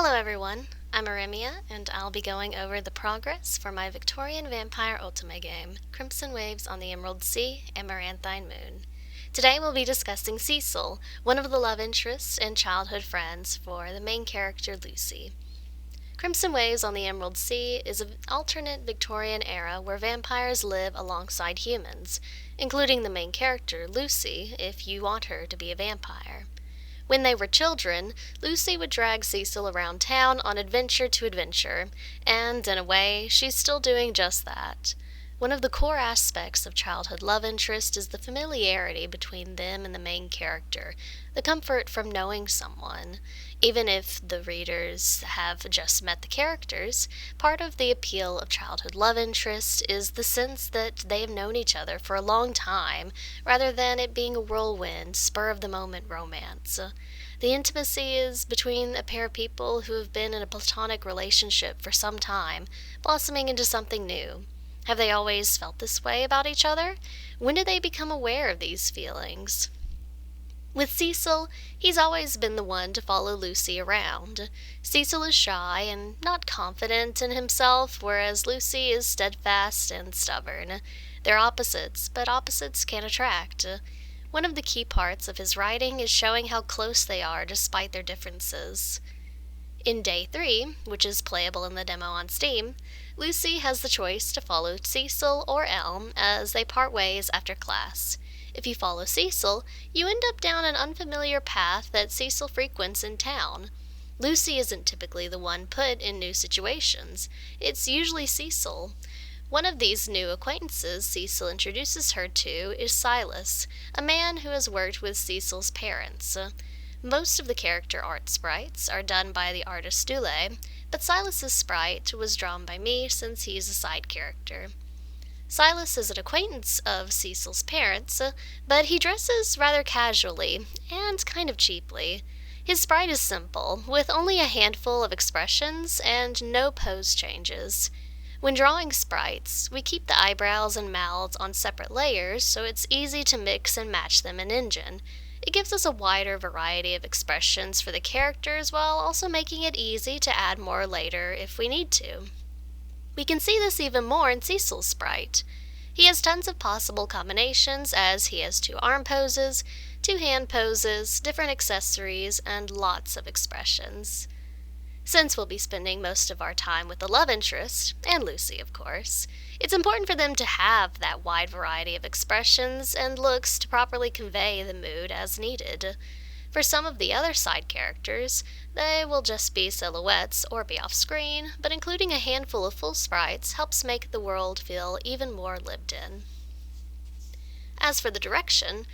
Hello everyone, I'm Arimia, and I'll be going over the progress for my Victorian vampire Otome game, Crimson Waves on the Emerald Sea, Amaranthine Moon. Today we'll be discussing Cecil, one of the love interests and childhood friends for the main character Lucie. Crimson Waves on the Emerald Sea is an alternate Victorian era where vampires live alongside humans, including the main character, Lucie, if you want her to be a vampire. When they were children, Lucie would drag Cecil around town on adventure to adventure, and, in a way, she's still doing just that. One of the core aspects of childhood love interest is the familiarity between them and the main character, the comfort from knowing someone. Even if the readers have just met the characters, part of the appeal of childhood love interest is the sense that they have known each other for a long time, rather than it being a whirlwind, spur-of-the-moment romance. The intimacy is between a pair of people who have been in a platonic relationship for some time, blossoming into something new. Have they always felt this way about each other? When did they become aware of these feelings? With Cecil, he's always been the one to follow Lucie around. Cecil is shy and not confident in himself, whereas Lucie is steadfast and stubborn. They're opposites, but opposites can attract. One of the key parts of his writing is showing how close they are despite their differences. In Day 3, which is playable in the demo on Steam, Lucie has the choice to follow Cecil or Elm as they part ways after class. If you follow Cecil, you end up down an unfamiliar path that Cecil frequents in town. Lucie isn't typically the one put in new situations. It's usually Cecil. One of these new acquaintances Cecil introduces her to is Silas, a man who has worked with Cecil's parents. Most of the character art sprites are done by the artist Dule, but Silas's sprite was drawn by me since he's a side character. Silas is an acquaintance of Cecil's parents, but he dresses rather casually and kind of cheaply. His sprite is simple, with only a handful of expressions and no pose changes. When drawing sprites, we keep the eyebrows and mouths on separate layers so it's easy to mix and match them in Engine. It gives us a wider variety of expressions for the characters while also making it easy to add more later if we need to. We can see this even more in Cecil's sprite. He has tons of possible combinations as he has 2 arm poses, 2 hand poses, different accessories, and lots of expressions. Since we'll be spending most of our time with the love interest, and Lucie of course, it's important for them to have that wide variety of expressions and looks to properly convey the mood as needed. For some of the other side characters, they will just be silhouettes or be off-screen, but including a handful of full sprites helps make the world feel even more lived in. As for the direction,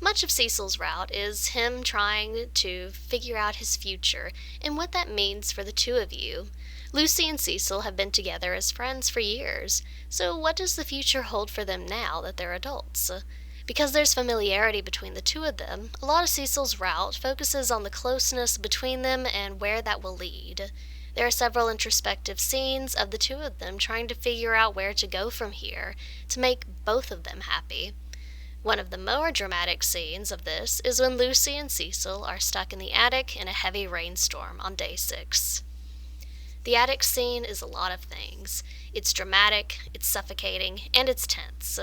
much of Cecil's route is him trying to figure out his future and what that means for the two of you. Lucie and Cecil have been together as friends for years, so what does the future hold for them now that they're adults? Because there's familiarity between the two of them, a lot of Cecil's route focuses on the closeness between them and where that will lead. There are several introspective scenes of the two of them trying to figure out where to go from here to make both of them happy. One of the more dramatic scenes of this is when Lucie and Cecil are stuck in the attic in a heavy rainstorm on Day 6. The attic scene is a lot of things. It's dramatic, it's suffocating, and it's tense.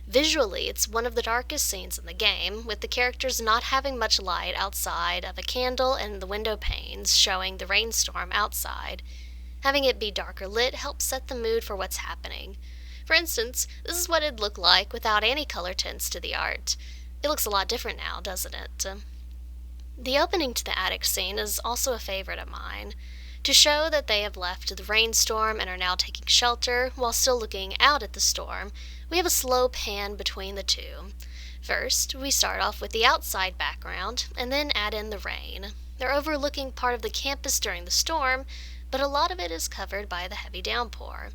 Visually, it's one of the darkest scenes in the game, with the characters not having much light outside of a candle and the window panes showing the rainstorm outside. Having it be darker lit helps set the mood for what's happening. For instance, this is what it'd look like without any color tints to the art. It looks a lot different now, doesn't it? The opening to the attic scene is also a favorite of mine. To show that they have left the rainstorm and are now taking shelter while still looking out at the storm, we have a slow pan between the two. First, we start off with the outside background and then add in the rain. They're overlooking part of the campus during the storm, but a lot of it is covered by the heavy downpour.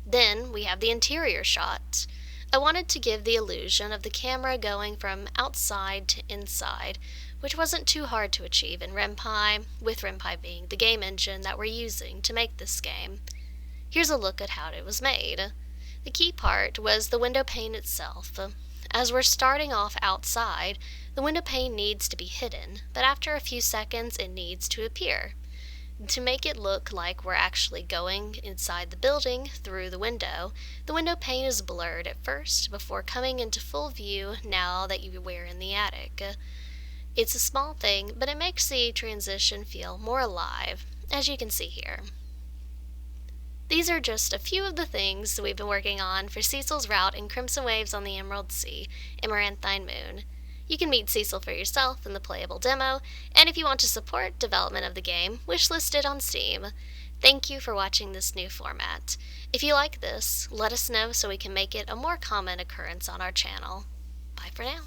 Then we have the interior shot. I wanted to give the illusion of the camera going from outside to inside, which wasn't too hard to achieve in RenPy, with RenPy being the game engine that we're using to make this game. Here's a look at how it was made. The key part was the window pane itself. As we're starting off outside, the window pane needs to be hidden, but after a few seconds it needs to appear. To make it look like we're actually going inside the building through the window pane is blurred at first before coming into full view now that we're in the attic. It's a small thing, but it makes the transition feel more alive, as you can see here. These are just a few of the things we've been working on for Cecil's route in Crimson Waves on the Emerald Sea, Amaranthine Moon. You can meet Cecil for yourself in the playable demo, and if you want to support development of the game, wishlist it on Steam. Thank you for watching this new format. If you like this, let us know so we can make it a more common occurrence on our channel. Bye for now.